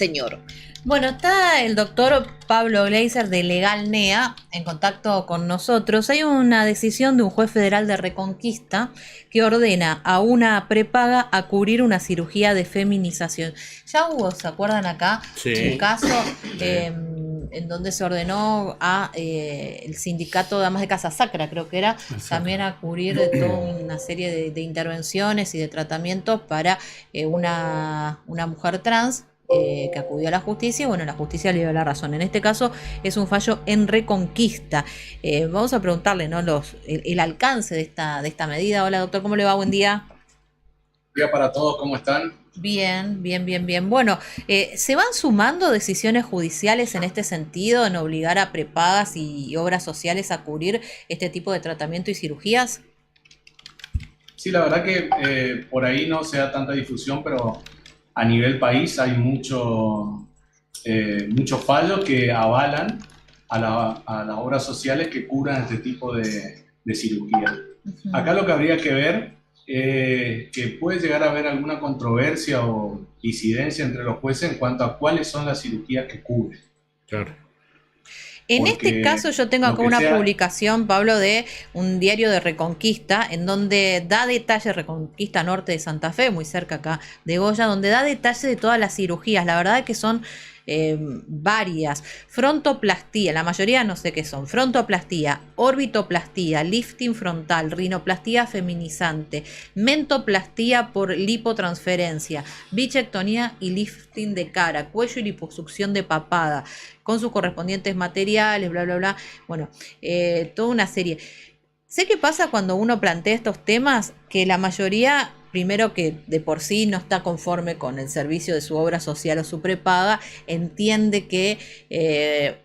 señor. Bueno, está el doctor Pablo Gleiser de Legal NEA en contacto con nosotros. Hay una decisión de un juez federal de Reconquista que ordena a una prepaga a cubrir una cirugía de feminización. Ya hubo, ¿se acuerdan acá? Un Sí, caso sí, en donde se ordenó a el sindicato de Damas de Casa Sacra, creo que era, exacto. también a cubrir toda una serie de intervenciones y de tratamientos para una mujer trans que acudió a la justicia y bueno, la justicia le dio la razón. En este caso es un fallo en Reconquista. Vamos a preguntarle, ¿no? El alcance de esta medida. Hola doctor, ¿cómo le va? Buen día. Día para todos, ¿cómo están? Bien, bien, bien, bien. Bueno, ¿se van sumando decisiones judiciales en este sentido, en obligar a prepagas y obras sociales a cubrir este tipo de tratamiento y cirugías? Sí, la verdad que por ahí no se da tanta difusión, pero a nivel país hay muchos fallos que avalan a las obras sociales que curan este tipo de cirugía. Acá lo que habría que ver que puede llegar a haber alguna controversia o disidencia entre los jueces en cuanto a cuáles son las cirugías que cubren, Claro. En este porque caso yo tengo lo acá que una sea, publicación, Pablo, de un diario de Reconquista, en donde da detalle, Reconquista Norte de Santa Fe, muy cerca acá de Goya, donde da detalle de todas las cirugías. La verdad es que son varias. Frontoplastía, la mayoría no sé qué son. Frontoplastía, orbitoplastía, lifting frontal, rinoplastía feminizante, mentoplastía por lipotransferencia, bichectomía y lifting de cara, cuello y liposucción de papada con sus correspondientes materiales, bla, bla, bla. Bueno, toda una serie. Sé qué pasa cuando uno plantea estos temas, que la mayoría, primero que de por sí no está conforme con el servicio de su obra social o su prepaga, entiende que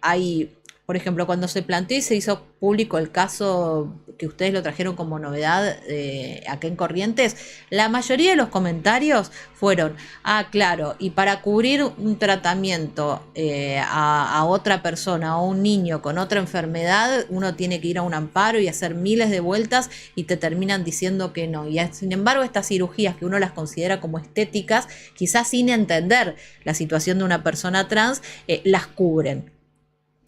hay, por ejemplo, cuando se planteó y se hizo público el caso que ustedes lo trajeron como novedad acá en Corrientes, la mayoría de los comentarios fueron, ah, claro, y para cubrir un tratamiento a otra persona o un niño con otra enfermedad, uno tiene que ir a un amparo y hacer miles de vueltas y te terminan diciendo que no. Y sin embargo, estas cirugías que uno las considera como estéticas, quizás sin entender la situación de una persona trans, las cubren.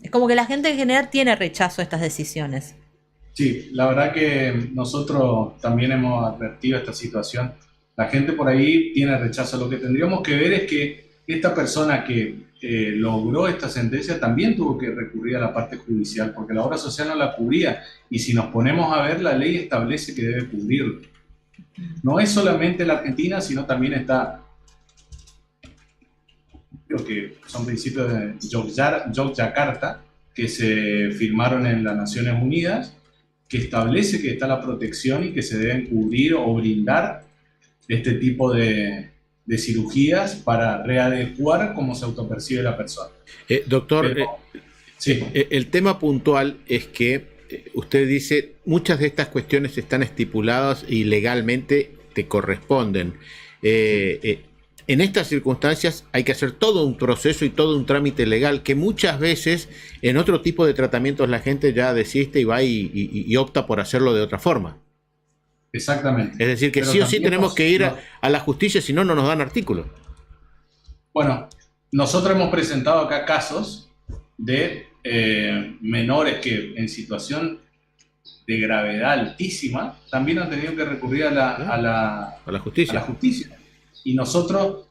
Es como que la gente en general tiene rechazo a estas decisiones. sí, la verdad que nosotros también hemos advertido esta situación. La gente por ahí tiene rechazo. Lo que tendríamos que ver es que esta persona que logró esta sentencia también tuvo que recurrir a la parte judicial, porque la obra social no la cubría. Y si nos ponemos a ver, la ley establece que debe cubrirlo. No es solamente la Argentina, sino también está lo que son principios de Yogyakarta, que se firmaron en las Naciones Unidas, que establece que está la protección y que se deben cubrir o brindar este tipo de cirugías para readecuar cómo se autopercibe la persona. Doctor, Pero, sí, el tema puntual es que usted dice muchas de estas cuestiones están estipuladas y legalmente te corresponden. En estas circunstancias hay que hacer todo un proceso y todo un trámite legal que muchas veces en otro tipo de tratamientos la gente ya desiste y va y opta por hacerlo de otra forma. exactamente. Es decir, que Pero sí o sí también tenemos que ir a la justicia, si no, no nos dan artículos. bueno, nosotros hemos presentado acá casos de menores que en situación de gravedad altísima también han tenido que recurrir ¿No? A la a la justicia. justicia. Y nosotros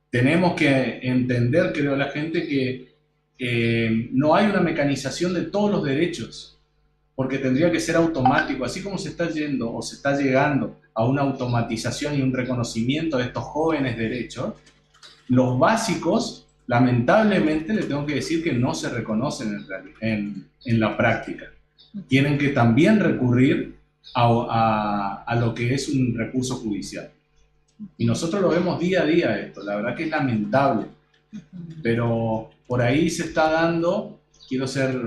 tenemos que entender, creo, la gente que no hay una mecanización de todos los derechos, porque tendría que ser automático, así como se está yendo o se está llegando a una automatización y un reconocimiento de estos jóvenes derechos, los básicos, lamentablemente, le tengo que decir que no se reconocen en la práctica. Tienen que también recurrir a lo que es un recurso judicial. Y nosotros lo vemos día a día esto, la verdad que es lamentable, pero por ahí se está dando, quiero ser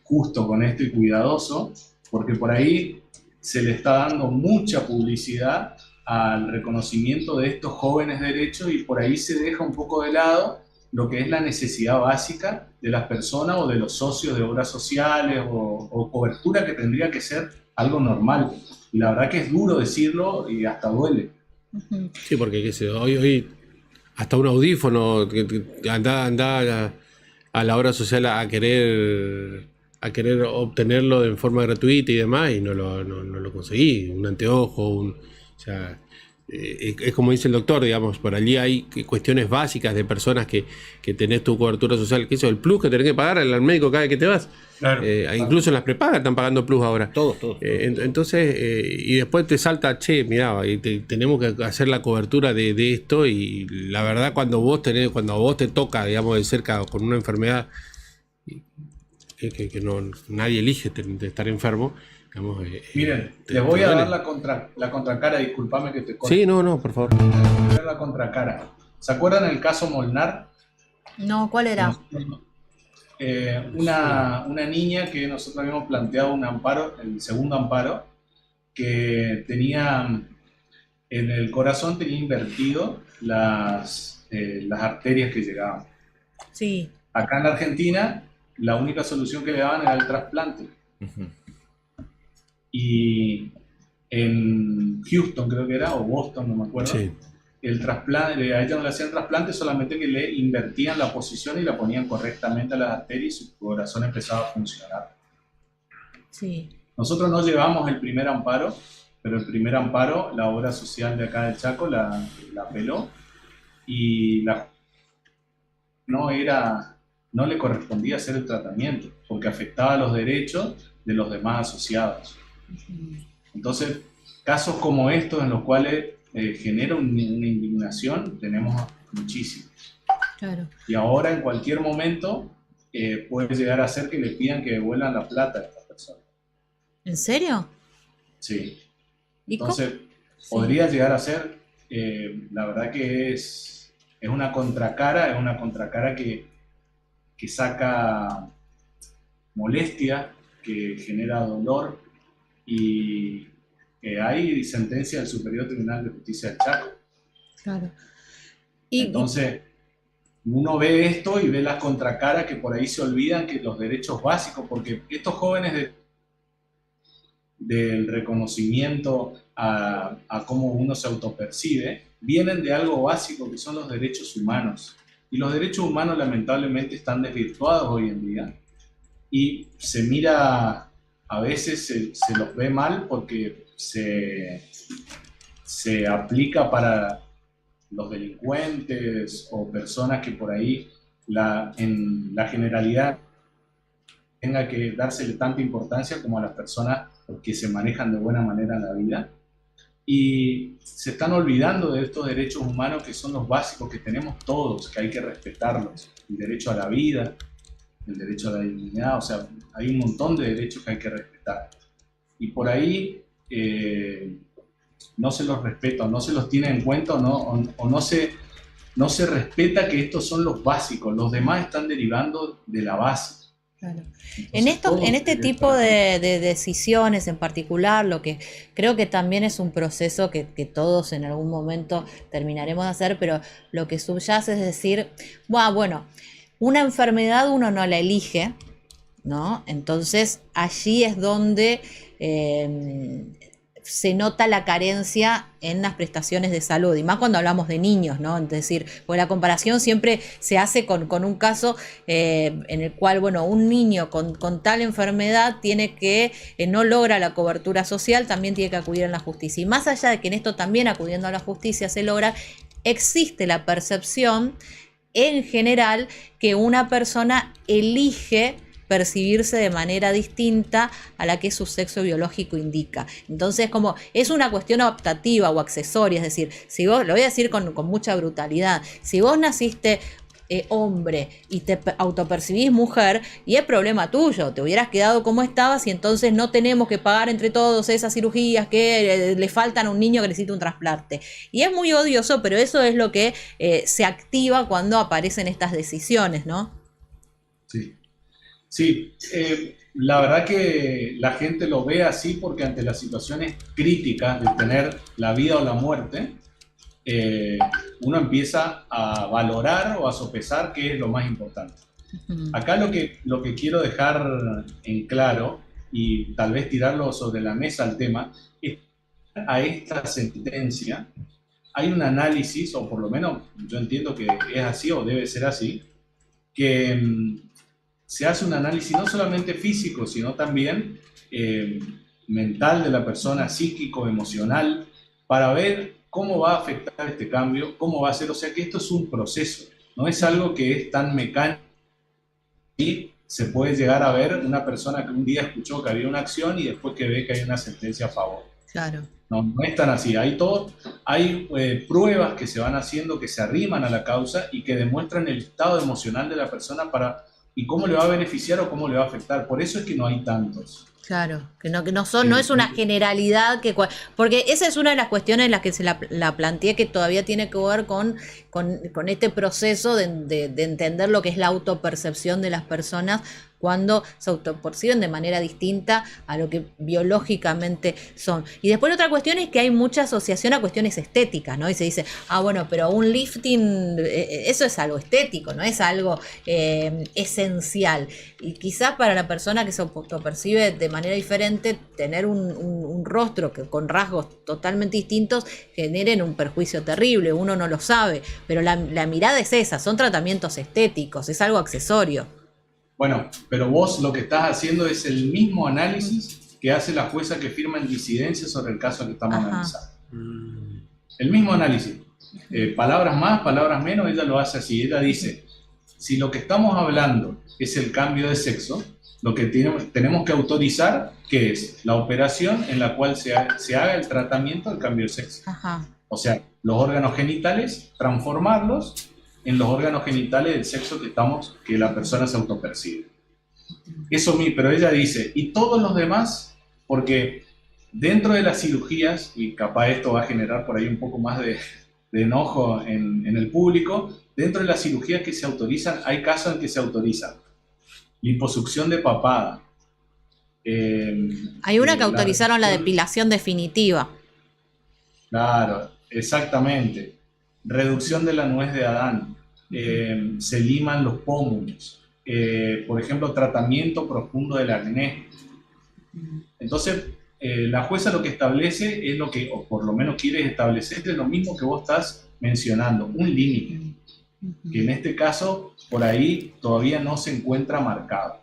justo con esto y cuidadoso, porque por ahí se le está dando mucha publicidad al reconocimiento de estos jóvenes derechos y por ahí se deja un poco de lado lo que es la necesidad básica de las personas o de los socios de obras sociales o cobertura que tendría que ser algo normal. Y la verdad que es duro decirlo y hasta duele. Sí, porque qué sé, hoy hasta un audífono, que anda a la obra social a querer obtenerlo de forma gratuita y demás, y no lo conseguí. Un anteojo, o sea, es como dice el doctor, digamos, por allí hay cuestiones básicas de personas que tenés tu cobertura social, que eso, el plus que tenés que pagar al médico cada vez que te vas. Claro. Incluso en las prepagas están pagando plus ahora. Todos. Entonces, y después te salta, che, mirá, tenemos que hacer la cobertura de esto, y la verdad cuando vos te toca, digamos, de cerca con una enfermedad que nadie elige de estar enfermo, digamos, Miren, les voy a dar la contracara, disculpame que te corte. Sí, no, por favor. Les voy a dar la contracara. ¿Se acuerdan el caso Molnar? No, ¿cuál era? Una niña que nosotros habíamos planteado un amparo, el segundo amparo, que tenía en el corazón, tenía invertido las arterias que llegaban. Sí. Acá en la Argentina, la única solución que le daban era el trasplante. Y en Houston, creo que era, o Boston, no me acuerdo, Sí. el trasplante, a ella no le hacían trasplante, solamente que le invertían la posición y la ponían correctamente a las arterias y su corazón empezaba a funcionar. Sí. Nosotros no llevamos el primer amparo, pero el primer amparo, la obra social de acá del Chaco la apeló, y no le correspondía hacer el tratamiento, porque afectaba los derechos de los demás asociados. Entonces, casos como estos en los cuales genera una indignación, tenemos muchísimos. Claro. Y ahora, en cualquier momento, puede llegar a ser que le pidan que devuelvan la plata a esta persona. ¿En serio? Sí. ¿Y Entonces, cómo? podría llegar a ser, la verdad que es una contracara, que saca molestia, que genera dolor, y hay sentencia del Superior Tribunal de Justicia del Chaco. Claro. Entonces, uno ve esto y ve las contracaras que por ahí se olvidan que los derechos básicos, porque estos jóvenes del reconocimiento a cómo uno se autopercibe, vienen de algo básico que son los derechos humanos. Y los derechos humanos lamentablemente están desvirtuados hoy en día. Y se mira, a veces se los ve mal porque se aplica para los delincuentes o personas que por ahí en la generalidad tenga que dársele tanta importancia como a las personas que se manejan de buena manera en la vida. Y se están olvidando de estos derechos humanos que son los básicos que tenemos todos, que hay que respetarlos. El derecho a la vida, el derecho a la dignidad, o sea, hay un montón de derechos que hay que respetar. Y por ahí no se los respeta, no se los tiene en cuenta, o no se respeta que estos son los básicos, los demás están derivando de la base. Claro. Entonces, En este tipo de decisiones en particular, lo que creo que también es un proceso que todos en algún momento terminaremos de hacer, pero lo que subyace es decir, bueno, una enfermedad uno no la elige, ¿no? Entonces allí es donde se nota la carencia en las prestaciones de salud, y más cuando hablamos de niños, ¿no? Es decir, pues la comparación siempre se hace con un caso en el cual, bueno, un niño con tal enfermedad tiene que, no logra la cobertura social, también tiene que acudir a la justicia. Y más allá de que en esto también acudiendo a la justicia se logra, existe la percepción en general que una persona elige percibirse de manera distinta a la que su sexo biológico indica. Entonces, como es una cuestión optativa o accesoria, es decir, si vos, lo voy a decir con mucha brutalidad, si vos naciste hombre y te autopercibís mujer, y es problema tuyo, te hubieras quedado como estabas y entonces no tenemos que pagar entre todos esas cirugías que le faltan a un niño que necesita un trasplante. Y es muy odioso, pero eso es lo que se activa cuando aparecen estas decisiones, ¿no? Sí. Sí, la verdad que la gente lo ve así porque ante las situaciones críticas de tener la vida o la muerte, uno empieza a valorar o a sopesar qué es lo más importante. Acá lo que quiero dejar en claro y tal vez tirarlo sobre la mesa al tema es a esta sentencia hay un análisis, o por lo menos yo entiendo que es así o debe ser así, que se hace un análisis no solamente físico, sino también mental de la persona, psíquico, emocional, para ver cómo va a afectar este cambio, cómo va a ser. O sea que esto es un proceso, no es algo que es tan mecánico y se puede llegar a ver una persona que un día escuchó que había una acción y después que ve que hay una sentencia a favor. Claro. No, no es tan así. Hay pruebas que se van haciendo que se arriman a la causa y que demuestran el estado emocional de la persona y cómo le va a beneficiar o cómo le va a afectar. Por eso es que no hay tantos. Claro, que no es una generalidad, porque esa es una de las cuestiones en las que se la planteé, que todavía tiene que ver con este proceso de entender lo que es la autopercepción de las personas cuando se autoperciben de manera distinta a lo que biológicamente son. Y después otra cuestión es que hay mucha asociación a cuestiones estéticas, ¿no? Y se dice, bueno, pero un lifting, eso es algo estético, no es algo esencial. Y quizás para la persona que se autopercibe de manera diferente, tener un rostro con rasgos totalmente distintos generen un perjuicio terrible, uno no lo sabe, pero la mirada es esa, son tratamientos estéticos, es algo accesorio. Bueno, pero vos lo que estás haciendo es el mismo análisis que hace la jueza que firma en disidencia sobre el caso que estamos analizando. El mismo análisis. Palabras más, palabras menos, ella lo hace así. Ella dice, si lo que estamos hablando es el cambio de sexo, lo que tenemos que autorizar, ¿qué es? La operación en la cual se haga el tratamiento del cambio de sexo. Ajá. O sea, los órganos genitales, transformarlos en los órganos genitales del sexo que la persona se autopercibe. Eso mismo, pero ella dice, y todos los demás, porque dentro de las cirugías, y capaz esto va a generar por ahí un poco más de enojo en el público, dentro de las cirugías que se autorizan, hay casos en que se autorizan liposucción de papada. Hay una que autorizaron la depilación definitiva. Claro, exactamente. Reducción de la nuez de Adán. Se liman los pómulos. Por ejemplo, tratamiento profundo del acné. Entonces, la jueza lo que establece es lo que, o por lo menos quiere establecer, es lo mismo que vos estás mencionando, un límite, que en este caso, por ahí todavía no se encuentra marcado.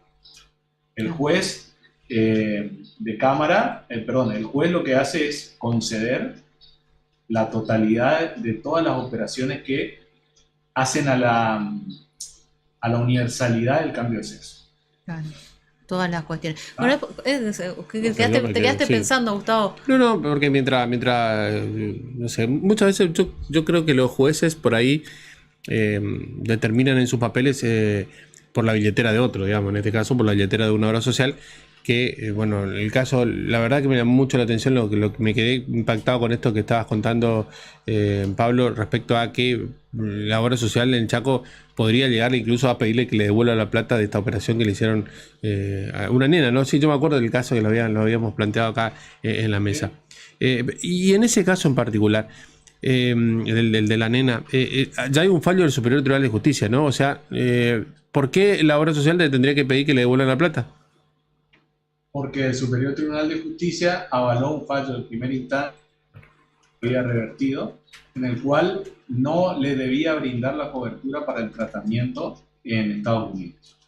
El juez de cámara, el juez lo que hace es conceder la totalidad de todas las operaciones que hacen a la universalidad del cambio de sexo. Claro, todas las cuestiones. Bueno, te quedaste pensando, Gustavo. No, porque mientras no sé, muchas veces yo creo que los jueces por ahí determinan en sus papeles por la billetera de otro, digamos, en este caso por la billetera de una obra social, que, bueno, el caso, la verdad que me llamó mucho la atención, lo que me quedé impactado con esto que estabas contando, Pablo, respecto a que la obra social en Chaco podría llegar incluso a pedirle que le devuelva la plata de esta operación que le hicieron a una nena, ¿no? Sí, yo me acuerdo del caso que lo habíamos planteado acá en la mesa. Y en ese caso en particular, el de la nena, ya hay un fallo del Superior Tribunal de Justicia, ¿no? O sea, ¿por qué la obra social le tendría que pedir que le devuelvan la plata? Porque el Superior Tribunal de Justicia avaló un fallo del primer instante que había revertido, en el cual no le debía brindar la cobertura para el tratamiento en Estados Unidos.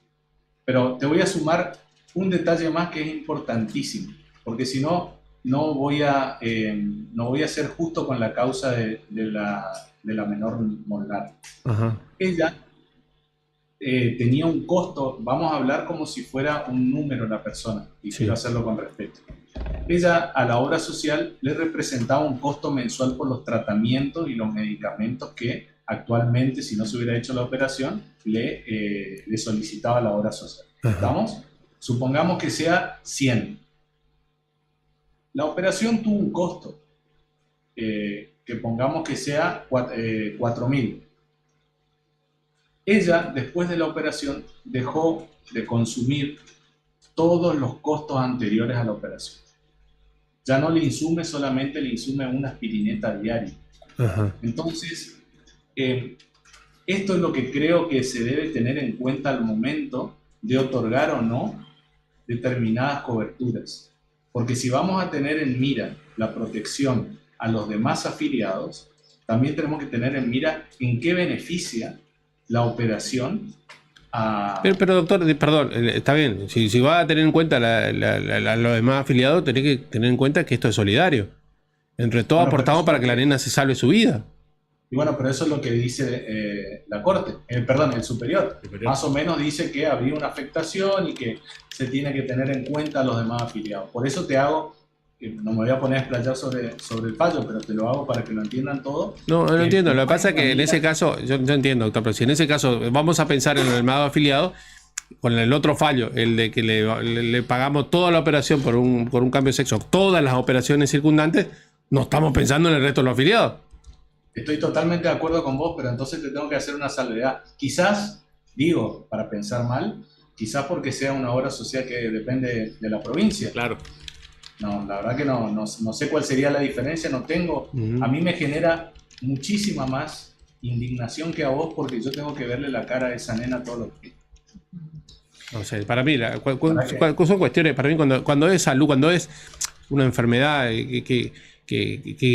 Pero te voy a sumar un detalle más que es importantísimo, porque si no, no voy a ser justo con la causa de la menor Molnar. Ajá. Ella tenía un costo, vamos a hablar como si fuera un número la persona, y quiero hacerlo con respeto. Ella a la obra social le representaba un costo mensual por los tratamientos y los medicamentos que actualmente, si no se hubiera hecho la operación, le solicitaba la obra social. ¿Estamos? Supongamos que sea 100. La operación tuvo un costo, que pongamos que sea 4.000. Ella, después de la operación, dejó de consumir todos los costos anteriores a la operación. Ya no le insume, solamente le insume una aspirineta diaria. Ajá. Entonces, esto es lo que creo que se debe tener en cuenta al momento de otorgar o no determinadas coberturas. Porque si vamos a tener en mira la protección a los demás afiliados, también tenemos que tener en mira en qué beneficia la operación a... Pero doctor, perdón, está bien, si va a tener en cuenta los demás afiliados, tenés que tener en cuenta que esto es solidario. Entre todos aportamos para que la nena se salve su vida. Y bueno, pero eso es lo que dice la Corte, el superior. Más o menos dice que habría una afectación y que se tiene que tener en cuenta a los demás afiliados. Por eso te hago, no me voy a poner a explayar sobre el fallo, pero te lo hago para que lo entiendan todo. No entiendo, lo que pasa es que en ese caso, yo entiendo, doctor, pero si en ese caso vamos a pensar en el demás afiliado, con el otro fallo, el de que le pagamos toda la operación por un cambio de sexo, todas las operaciones circundantes, no estamos pensando en el resto de los afiliados. Estoy totalmente de acuerdo con vos, pero entonces te tengo que hacer una salvedad. Quizás, digo, para pensar mal, quizás porque sea una obra social que depende de la provincia. Claro. No, la verdad que no sé cuál sería la diferencia, no tengo. A mí me genera muchísima más indignación que a vos porque yo tengo que verle la cara a esa nena todos los días. No sé, para mí, son cuestiones, para mí cuando es salud, cuando es una enfermedad que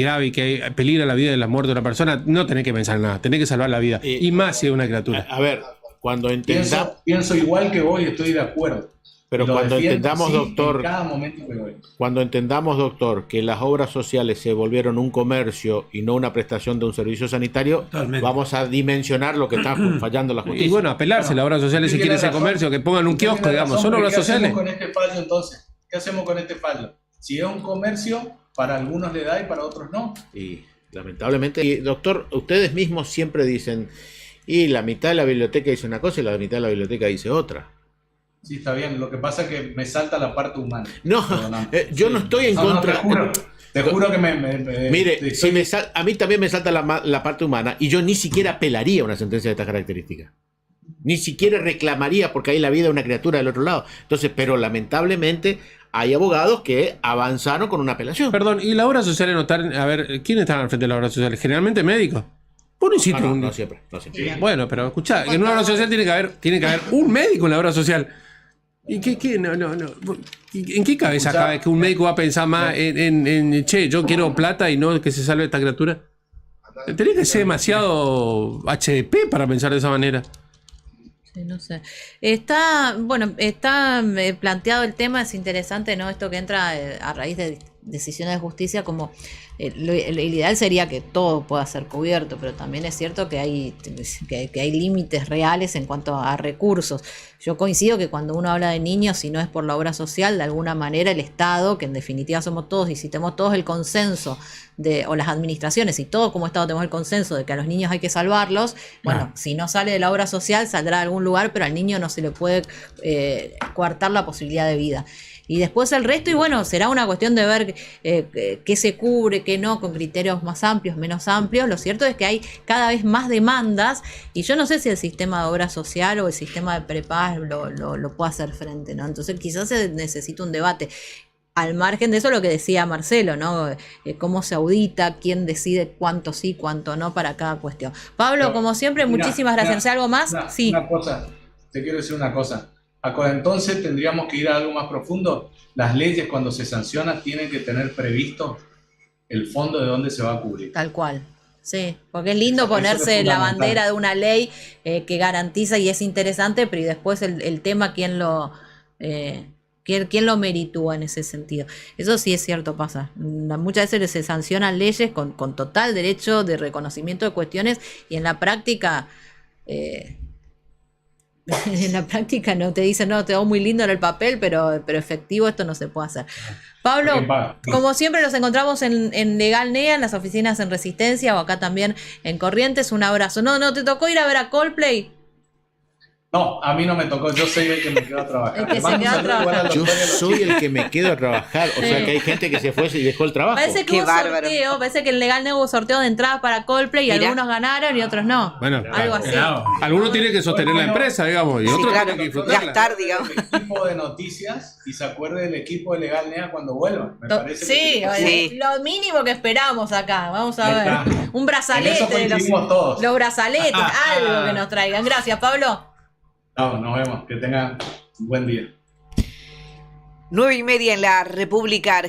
grave y que peligra la vida y la muerte de una persona, no tenés que pensar en nada, tenés que salvar la vida. Y más si es una criatura. A ver, cuando entendamos... Pienso igual que vos y estoy de acuerdo. Pero cuando entendamos, doctor, en cada momento que voy. Cuando entendamos, doctor, que las obras sociales se volvieron un comercio y no una prestación de un servicio sanitario, totalmente, vamos a dimensionar lo que está fallando la justicia. Y bueno, apelarse, las obras sociales si quiere ese comercio, que pongan un kiosco, digamos, son obras sociales. ¿Qué hacemos con este fallo entonces? ¿Qué hacemos con este fallo? Si es un comercio, para algunos le da y para otros no. Y lamentablemente, y doctor, ustedes mismos siempre dicen, y la mitad de la biblioteca dice una cosa y la mitad de la biblioteca dice otra. Sí, está bien. Lo que pasa es que me salta la parte humana. No, yo no estoy en contra. Te juro que mire, a mí también me salta la parte humana y yo ni siquiera apelaría a una sentencia de estas características. Ni siquiera reclamaría porque hay la vida de una criatura del otro lado. Entonces, pero lamentablemente hay abogados que avanzaron con una apelación. Perdón, ¿y la obra social no están? A ver, ¿quiénes están al frente de la obra social? Generalmente médicos. Vos no hiciste no siempre. Bueno, pero escuchá, en una obra social tiene que haber un médico en la obra social. ¿Y qué? No. ¿En qué cabeza cabe que un médico va a pensar más en che, yo quiero plata y no que se salve esta criatura? Tenés que ser demasiado HDP para pensar de esa manera. Sí, no sé. Está planteado el tema, es interesante, ¿no? Esto que entra a raíz de decisiones de justicia, como lo ideal sería que todo pueda ser cubierto, pero también es cierto que hay límites reales en cuanto a recursos. Yo coincido que cuando uno habla de niños, si no es por la obra social, de alguna manera el Estado, que en definitiva somos todos, y si tenemos todos el consenso o las administraciones y todo como Estado tenemos el consenso de que a los niños hay que salvarlos, bueno, si no sale de la obra social saldrá de algún lugar, pero al niño no se le puede coartar la posibilidad de vida. Y después el resto, y bueno, será una cuestión de ver qué se cubre, qué no, con criterios más amplios, menos amplios. Lo cierto es que hay cada vez más demandas, y yo no sé si el sistema de obra social o el sistema de prepaz lo puede hacer frente, ¿no? Entonces quizás se necesita un debate. Al margen de eso, lo que decía Marcelo, ¿no? Cómo se audita, quién decide cuánto sí, cuánto no para cada cuestión. Pablo, pero, como siempre, muchísimas gracias. ¿Algo más? Sí. Una cosa, te quiero decir una cosa. Entonces tendríamos que ir a algo más profundo. Las leyes, cuando se sancionan, tienen que tener previsto el fondo de dónde se va a cubrir. Tal cual. Sí, porque es lindo ponerse la bandera de una ley que garantiza y es interesante, pero y después el tema, ¿quién lo meritúa en ese sentido? Eso sí es cierto, pasa. Muchas veces se sancionan leyes con total derecho de reconocimiento de cuestiones y en la práctica... en la práctica no te dicen, no, te va muy lindo en el papel, pero efectivo esto no se puede hacer. Pablo, como siempre nos encontramos en Legal NEA, en las oficinas en Resistencia o acá también en Corrientes. Un abrazo. ¿No te tocó ir a ver a Coldplay? No, a mí no me tocó, yo soy el que me quedo a trabajar. Yo soy el que me quedo a trabajar, o sea que hay gente que se fue y dejó el trabajo. Parece que hubo sorteo, parece que en Legal NEA hubo sorteo de entradas para Coldplay y algunos ganaron y otros no. Bueno, algo así. Algunos tienen que sostener la empresa, digamos, y otros tienen que disfrutarla. Gastar, digamos. El equipo de noticias y se acuerde del equipo de Legal NEA cuando vuelva. Me parece sí, lo mínimo que esperamos acá. Vamos a ver. Un brazalete, los brazaletes, algo que nos traigan. Gracias, Pablo. No, nos vemos. Que tengan un buen día. 9:30 en la República Argentina.